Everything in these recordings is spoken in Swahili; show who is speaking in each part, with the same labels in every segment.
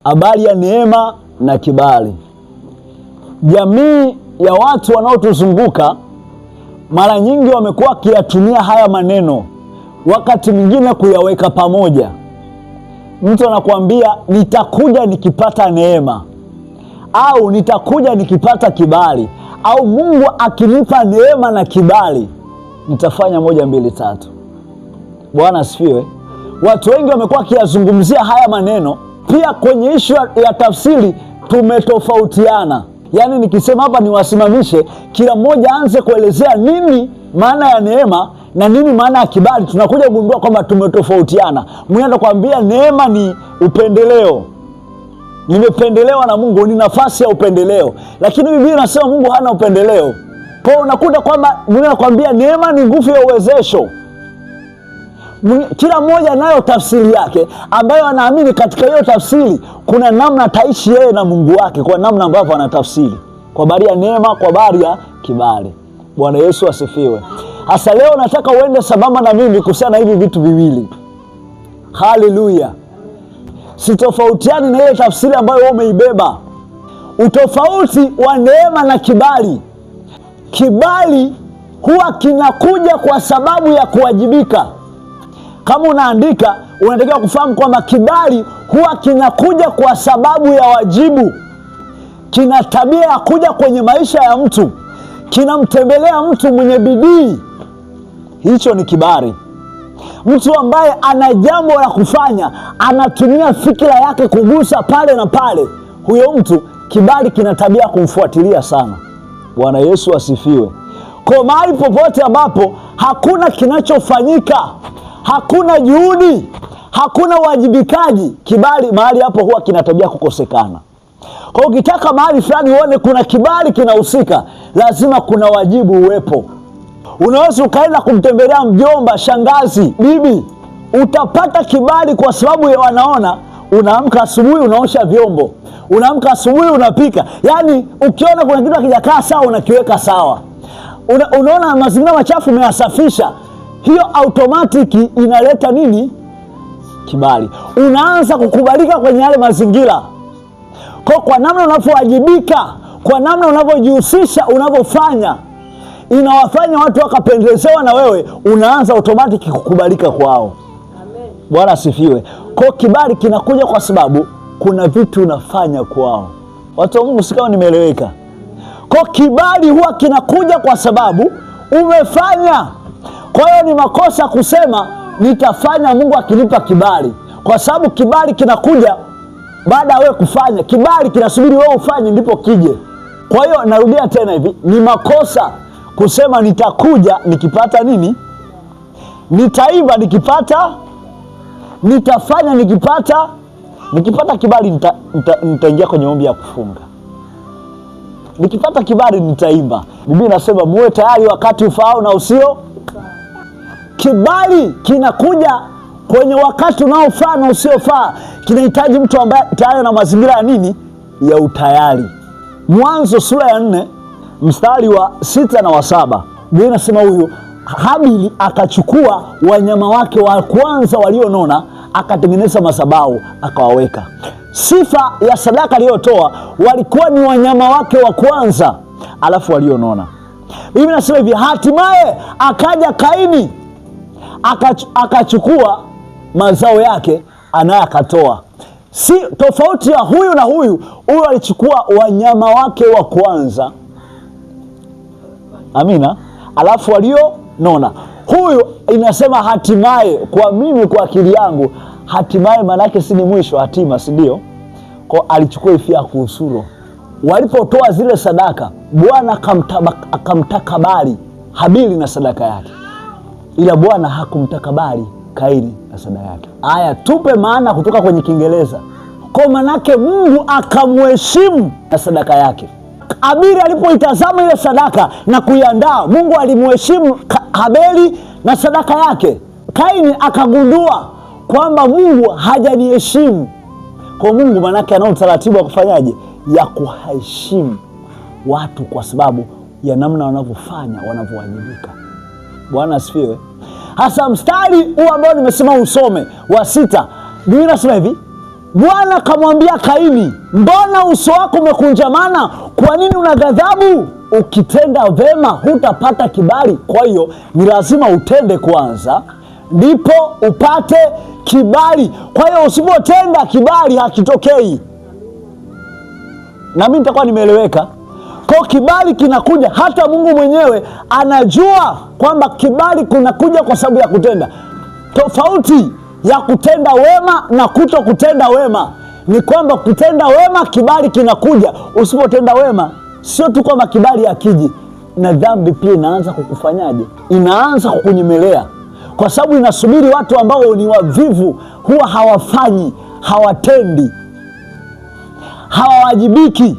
Speaker 1: Habari ya neema na kibali. Jamii ya watu wanaotuzunguka mara nyingi wamekuwa wakiyatumia haya maneno, wakati mwingine kuyaweka pamoja. Mtu anakuambia nitakuja nikipata neema, au nitakuja nikipata kibali, au Mungu akinipa neema na kibali nitafanya 1, 2, 3. Bwana asifiwe. Watu wengi wamekuwa wakiyazungumzia haya maneno. Pia kwenye ishu ya tafsiri tumetofautiana. Yaani nikisema hapa niwasimamishe, kila mmoja aanze kuelezea nini maana ya neema na nini maana ya kibali, tunakuja kugundua kwamba tumetofautiana. Mwingine anakuambia neema ni upendeleo, nimependelewa na Mungu, ni nafasi ya upendeleo. Lakini Biblia inasema Mungu hana upendeleo. Kwa hiyo unakuta kwamba mwingine anakuambia neema ni nguvu ya uwezesho. Kila mmoja nayo tafsiri yake, ambayo anaamini katika hiyo tafsiri kuna namna ataishi yeye na Mungu wake, kwa namna ambavyo anatafsiri kwa habari ya neema, kwa habari ya kibali. Bwana Yesu asifiwe. Hasa leo nataka uende sambamba na mimi kuhusiana na hivi vitu viwili. Haleluya. Sitofautiani na ile tafsiri ambayo wewe umeibeba. Utofauti wa neema na kibali. Kibali huwa kinakuja kwa sababu ya kuwajibika. Kama unaandika, unatakiwa kufahamu kwamba kibali huwa kinakuja kwa sababu ya wajibu. Kina tabia ya kuja kwenye maisha ya mtu, kinamtembelea mtu mwenye bidii. Hicho ni kibali. Mtu ambaye ana jambo la kufanya, anatumia fikira yake kugusa pale na pale, huyo mtu kibali kina tabia kumfuatilia sana. Bwana Yesu asifiwe. Kwa mahali popote ambapo hakuna kinachofanyika, hakuna juhudi, hakuna uwajibikaji, kibali mahali hapo huwa kina tabia kukosekana. Kwa ukitaka mahali fulani uone kuna kibali kinahusika, lazima kuna wajibu uwepo. Unaweza ukaenda kumtembelea mjomba, shangazi, bibi, utapata kibali kwa sababu ya wanaona unaamka asubuhi unaosha vyombo, unaamka asubuhi unapika. Yaani ukiona kuna kitu hakijakaa sawa unakiweka sawa. Unaona mazingira machafu umeyasafisha. Hiyo automatic inaleta nini? Kibali. Unaanza kukubalika kwenye yale mazingira. Kwa namna unavyowajibika, kwa namna unavyojihusisha, unavyofanya, inawafanya watu wakapendezewa na wewe, unaanza automatic kukubalika kwao. Amen. Bwana asifiwe. Kwa kibali kinakuja kwa sababu kuna vitu unafanya kwao. Watu wa Mungu, sikao nimeeleweka. Kwa kibali huwa kinakuja kwa sababu umefanya. Kwa hiyo ni makosa kusema nitafanya Mungu akinipa kibali, kwa sababu kibali kinakuja baada ya wewe kufanya. Kibali kinasubiri wewe ufanye ndipo kije. Kwa hiyo narudia tena hivi, ni makosa kusema nitakuja nikipata nini, nitaiba nikipata, nitafanya nikipata kibali, nitaingia kwenye ombi ya kufunga. Nikipata kibali nitaimba. Biblia inasema muwe tayari wakati ufaao na usio. Kibali kinakuja kwenye wakati unaofaa na usiofaa. Kinahitaji mtu ambaye tayari na mazingira ya nini? Ya utayari. Mwanzo sura ya 4 mstari wa 6 na wa 7. Biblia inasema huyu Habili akachukua wanyama wake wa kwanza walionona, akatengeneza madhabahu akawaweka. Sifa ya sadaka aliyotoa walikuwa ni wanyama wake wa kwanza alafu walionona. Biblia inasema hivi, hatimaye akaja Kaini akachukua mazao yake anaye akatoa. Si tofauti ya huyu na huyu. Huyu alichukua wanyama wake wa kwanza, amina, alafu walionona. Huyu inasema hatimaye. Kwa mimi, kwa akili yangu, hatimaye maana yake si ni mwisho, hatima, si ndio? Kwa alichukua ifia kuusuro. Walipotoa zile sadaka, Bwana akamtakabali Habili na sadaka yake, ila Bwana hakumtakabali Kaini na sadaka yake. Aya, tupe maana kutoka kwenye Kiingereza. Kwa manake Mungu akamheshimu na sadaka yake. Habili alipoitazama ile sadaka na kuiandaa, Mungu alimheshimu Habili na sadaka yake. Kaini akagundua kwamba Mungu hajaniheshimu. Kwa Mungu manake anao utaratibu wa kufanyaje? Ya kuheshimu watu kwa sababu ya namna wanavyofanya, wanavyowajibika. Bwana asifiwe. Hasa mstari huu ambao nimesema usome wa 6, Biblia inasema hivi, Bwana kamwambia Kaini, mbona uso wako umekunjamana? Kwa nini una ghadhabu? Ukitenda vema hutapata kibali. Kwa hiyo ni lazima utende kwanza, ndipo upate kibali. Kwa hiyo usipotenda, kibali hakitokei. Na mimi nitakuwa nimeeleweka. Kwa kibali kinakuja, hata Mungu mwenyewe anajua kwamba kibali kunakuja kwa sababu ya kutenda. Tofauti ya kutenda wema na kuto kutenda wema ni kwamba kutenda wema kibali kinakuja. Usipotenda wema, sio tu kwamba kibali hakiji, na dhambi pia inaanza kukufanyaje? Inaanza kukunyemelea, kwa sababu inasubiri watu ambao ni wavivu, huwa hawafanyi, hawatendi, hawawajibiki.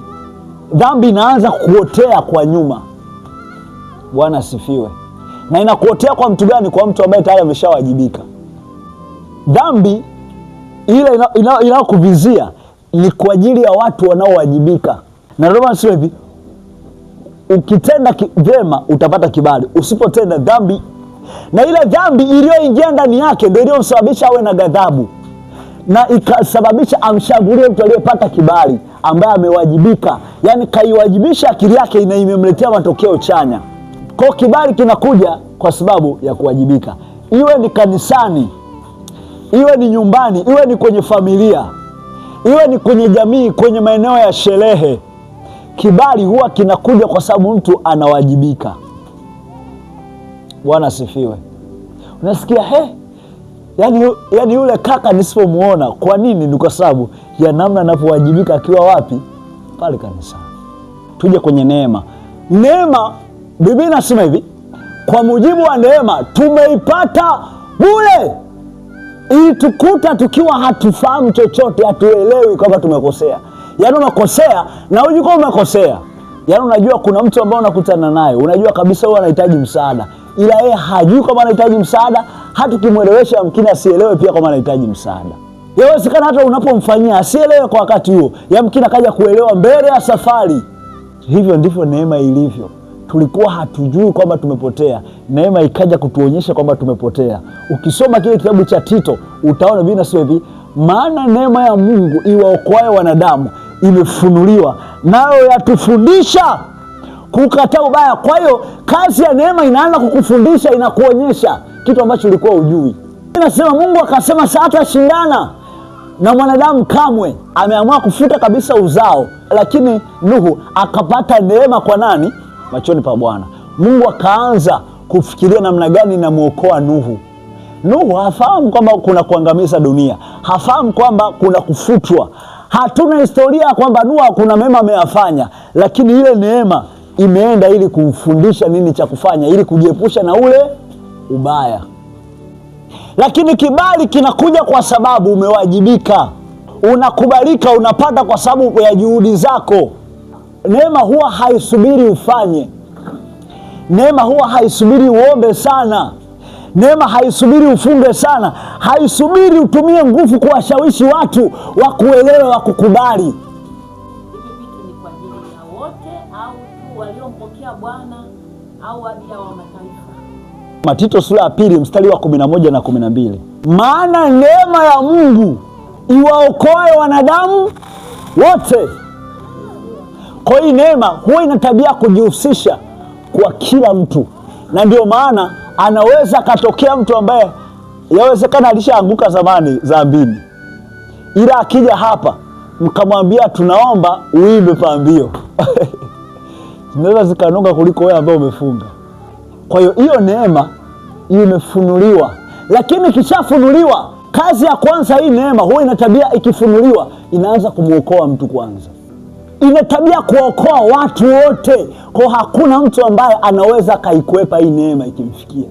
Speaker 1: Dhambi inaanza kuotea kwa nyuma. Bwana asifiwe. Na inakuotea kwa mtu gani? Kwa mtu ambaye tayari ameshawajibika. Dhambi ile inayokuvizia ni kwa ajili ya watu wanaowajibika. Na ndio maana sio hivi, ukitenda vyema utapata kibali, usipotenda dhambi. Na ile dhambi iliyoingia ndani yake ndio iliyomsababisha awe na ghadhabu, na ikasababisha amshambulie mtu aliyepata kibali, ambaye amewajibika. Yani kaiwajibisha akili yake, na imemletea matokeo chanya. Kwa kibali kinakuja kwa sababu ya kuwajibika. Iwe ni kanisani, iwe ni nyumbani, iwe ni kwenye familia, iwe ni kwenye jamii, kwenye maeneo ya sherehe. Kibali huwa kinakuja kwa sababu mtu anawajibika. Bwana asifiwe. Unasikia yani yule kaka nisipomuona, kwa nini? Ni kwa sababu ya namna anapowajibika akiwa wapi? Pale kanisani. Tuje kwenye neema. Neema, Biblia inasema hivi, kwa mujibu wa neema tumeipata bure. Ilitukuta tukiwa hatufahamu chochote, hatuelewi kwamba tumekosea. Yaani unakosea na unajua kama umekosea. Yaani unajua kuna mtu ambaye unakutana naye, unajua kabisa huwa anahitaji msaada, ila yeye hajui kama anahitaji msaada. Hata ukimwelewesha yamkini asielewe pia kama anahitaji msaada. Yawezekana hata unapomfanyia asielewe kwa wakati huo, yamkini akaja kuelewa mbele ya safari. Hivyo ndivyo neema ilivyo. Tulikuwa hatujui kwamba tumepotea, neema ikaja kutuonyesha kwamba tumepotea. Ukisoma kile kitabu cha Tito utaona Biblia inasema hivi, maana neema ya Mungu iwaokoaye wanadamu imefunuliwa, nayo yatufundisha kukataa ubaya. Kwa hiyo kazi ya neema inaanza kukufundisha, inakuonyesha kitu ambacho ulikuwa hujui. Inasema Mungu akasema hatashindana na mwanadamu kamwe. Ameamua kufuta kabisa uzao. Lakini Nuhu akapata neema kwa nani? Machoni pa Bwana. Mungu akaanza kufikiria namna gani na muokoa Nuhu. Nuhu hafahamu kwamba kuna kuangamiza dunia, hafahamu kwamba kuna kufutwa. Hatuna historia kwamba Nuhu kuna mema ameyafanya, lakini ile neema imeenda ili kumfundisha nini cha kufanya, ili kujiepusha na ule ubaya. Lakini kibali kinakuja kwa sababu umewajibika. Unakubalika, unapata kwa sababu ya juhudi zako. Neema huwa haisubiri ufanye. Neema huwa haisubiri uombe sana. Neema haisubiri ufunge sana. Haisubiri utumie nguvu kuwashawishi watu wakuelewe, wakukubali.
Speaker 2: Hivi vitu ni kwa ajili ya wote au tu waliompokea Bwana au wabia wa mataifa?
Speaker 1: Tito sura ya 2 mstari wa 11 na 12. Maana neema ya Mungu iwaokoe wanadamu wote. Kwa hiyo neema huwa ina tabia kujihusisha kwa kila mtu. Na ndio maana anaweza katokea mtu ambaye yawezekana alishaanguka zamani dhambini, ila akija hapa mkamwambia tunaomba uimbe pambio zinaweza zikanoga kuliko wewe ambaye umefunga. Kwa hiyo hiyo neema imefunuliwa. Lakini kishafunuliwa, kazi ya kwanza hii neema huwa ina tabia, ikifunuliwa inaanza kumuokoa mtu kwanza. Ina tabia kuokoa watu wote. Kwa hakuna mtu ambaye anaweza kaikwepa hii neema ikimfikia.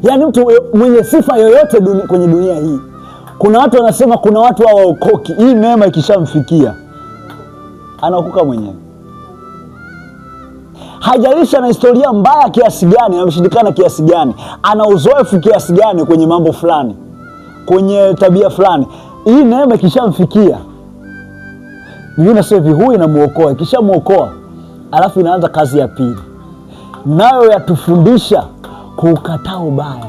Speaker 1: Yaani mtu mwenye sifa yoyote kwenye dunia hii. Kuna watu wanasema kuna watu hawaokoki. Hii neema ikishamfikia anaokoka mwenyewe. Hajalisha na historia mbaya kiasi gani, ameshindikana kiasi gani, ana uzoefu kiasi gani kwenye mambo fulani, kwenye tabia fulani. Hii neema ikishamfikia, Biblia inasema hivi, huyu inamuokoa. Ikishamuokoa, alafu inaanza kazi ya pili, nayo yatufundisha kukataa ubaya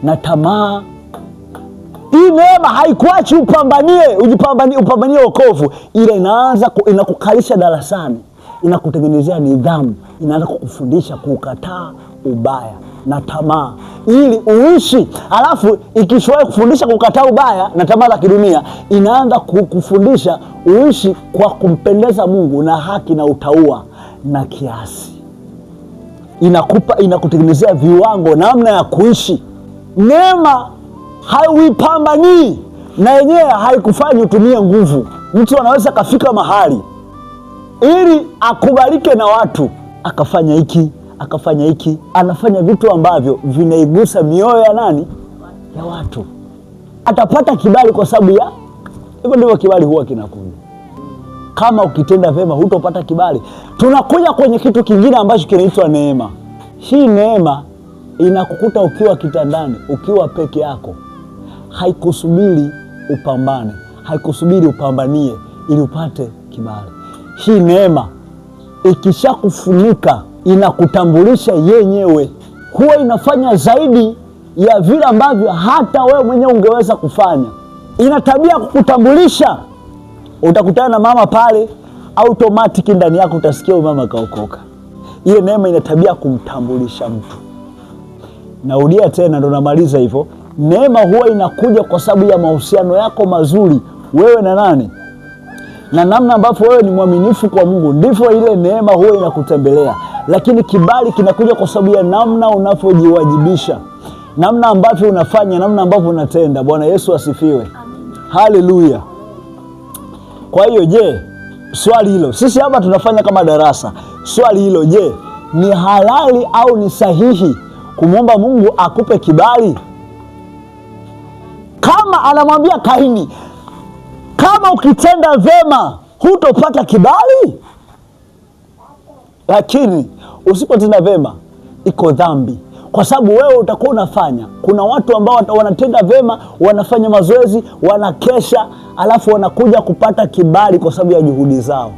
Speaker 1: na tamaa Hii neema haikuachi upambanie wokovu, ila inakukalisha darasani, inakutengenezea nidhamu, inaanza kukufundisha kukataa ubaya na tamaa ili uishi. Alafu ikishawahi kufundisha kukataa ubaya na tamaa za kidunia, inaanza kukufundisha uishi kwa kumpendeza Mungu na haki na utauwa na kiasi. Inakutengenezea viwango, namna ya kuishi. Neema hauipambanii, na yenyewe haikufanyi utumie nguvu. Mtu anaweza kafika mahali ili akubalike na watu, akafanya hiki, anafanya vitu ambavyo vinaigusa mioyo ya nani? Ya watu. Atapata kibali kwa sababu ya hivyo. Ndivyo kibali huwa kinakuja. Kama ukitenda vema hutopata kibali. Tunakuja kwenye kitu kingine ambacho kinaitwa neema. Hii neema inakukuta ukiwa kitandani, ukiwa peke yako. Haikusubiri upambane, haikusubiri upambanie ili upate kibali. Hii neema ikishakufunika inakutambulisha yenyewe. Huwa inafanya zaidi ya vile ambavyo hata wewe mwenyewe ungeweza kufanya. Ina tabia kukutambulisha. Utakutana na mama pale, automatic ndani yako utasikia mama kaokoka. Ile neema ina tabia kumtambulisha mtu. Naudia tena, ndo namaliza hivyo. Neema huwa inakuja kwa sababu ya mahusiano yako mazuri wewe na nani? Na namna ambavyo wewe ni mwaminifu kwa Mungu, ndivyo ile neema huwa inakutembelea. Lakini kibali kinakuja kwa sababu ya namna unavyojiwajibisha, namna ambavyo unafanya, namna ambavyo unatenda. Bwana Yesu asifiwe. Haleluya. Kwa hiyo je, swali hilo, sisi hapa tunafanya kama darasa. Swali hilo, je, ni halali au ni sahihi kumwomba Mungu akupe kibali? Kama anamwambia Kaini, kama ukitenda vema hutopata kibali, lakini usipotenda vema iko dhambi, kwa sababu wewe utakuwa unafanya. Kuna watu ambao wanatenda vema, wanafanya mazoezi, wanakesha, alafu wanakuja kupata kibali kwa sababu ya juhudi zao.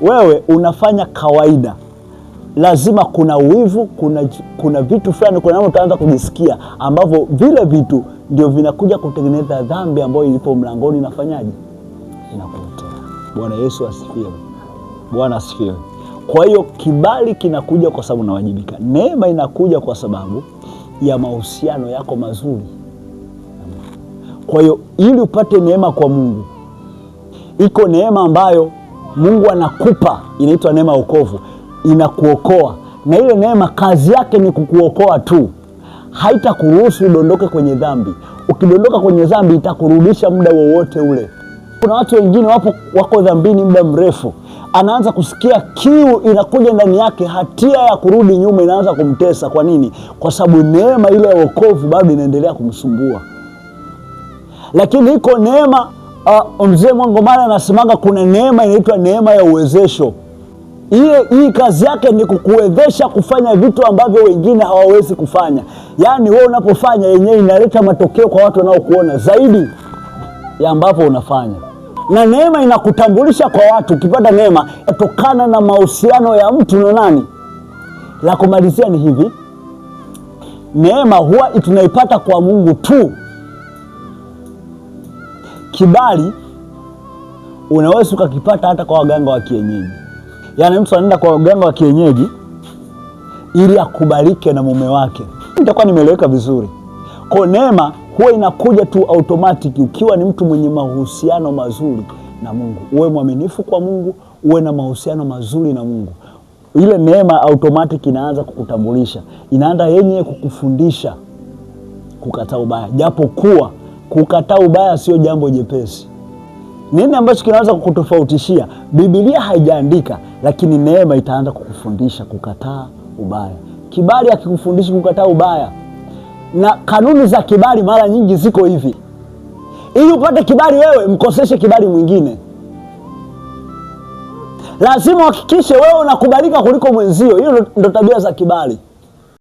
Speaker 1: Wewe unafanya kawaida. Lazima kuna wivu, kuna vitu fulani, kuna namna utaanza kujisikia ambavyo vile vitu ndio vinakuja kutengeneza dhambi ambayo ilipo mlangoni inafanyaje? Inakuletea. Bwana Yesu asifiwe. Bwana asifiwe. Kwa hiyo kibali kinakuja kwa sababu unawajibika. Neema inakuja kwa sababu ya mahusiano yako mazuri. Kwa hiyo ili upate neema kwa Mungu, iko neema ambayo Mungu anakupa, inaitwa neema ya wokovu, inakuokoa. Na ile neema kazi yake ni kukuokoa tu, haitakuruhusu udondoke kwenye dhambi. Ukidondoka kwenye dhambi itakurudisha muda wowote ule. Kuna watu wengine wako dhambini muda mrefu, anaanza kusikia kiu inakuja ndani yake, hatia ya kurudi nyuma inaanza kumtesa. Kwa nini? Kwa sababu neema ile ya wokovu bado inaendelea kumsumbua. Lakini iko neema, mzee Mwangomana anasemanga kuna neema inaitwa neema ya uwezesho. Hii kazi yake ni kukuwezesha kufanya vitu ambavyo wengine hawawezi kufanya. Yaani wewe unapofanya, yenyewe inaleta matokeo kwa watu wanaokuona zaidi ya ambavyo unafanya. Na neema inakutambulisha kwa watu. Ukipata neema yatokana na mahusiano ya mtu na nani. La kumalizia ni hivi, neema huwa tunaipata kwa Mungu tu. Kibali unaweza ukakipata hata kwa waganga wa kienyeji. Yaani mtu anaenda kwa waganga wa kienyeji ili akubalike na mume wake. Nitakuwa nimeeleweka vizuri. Kwa neema huwa inakuja tu automatic ukiwa ni mtu mwenye mahusiano mazuri na Mungu. Uwe mwaminifu kwa Mungu, uwe na mahusiano mazuri na Mungu. Ile neema automatic inaanza kukutambulisha, inaanza yenyewe kukufundisha kukataa ubaya. Japo kuwa kukataa ubaya sio jambo jepesi. Nini ambacho kinaweza kukutofautishia? Biblia haijaandika, lakini neema itaanza kukufundisha kukataa ubaya. Kibali hakikufundishi kukataa ubaya. Na kanuni za kibali mara nyingi ziko hivi: ili upate kibali wewe, mkoseshe kibali mwingine. Lazima uhakikishe wewe unakubalika kuliko mwenzio. Hiyo ndo tabia za kibali.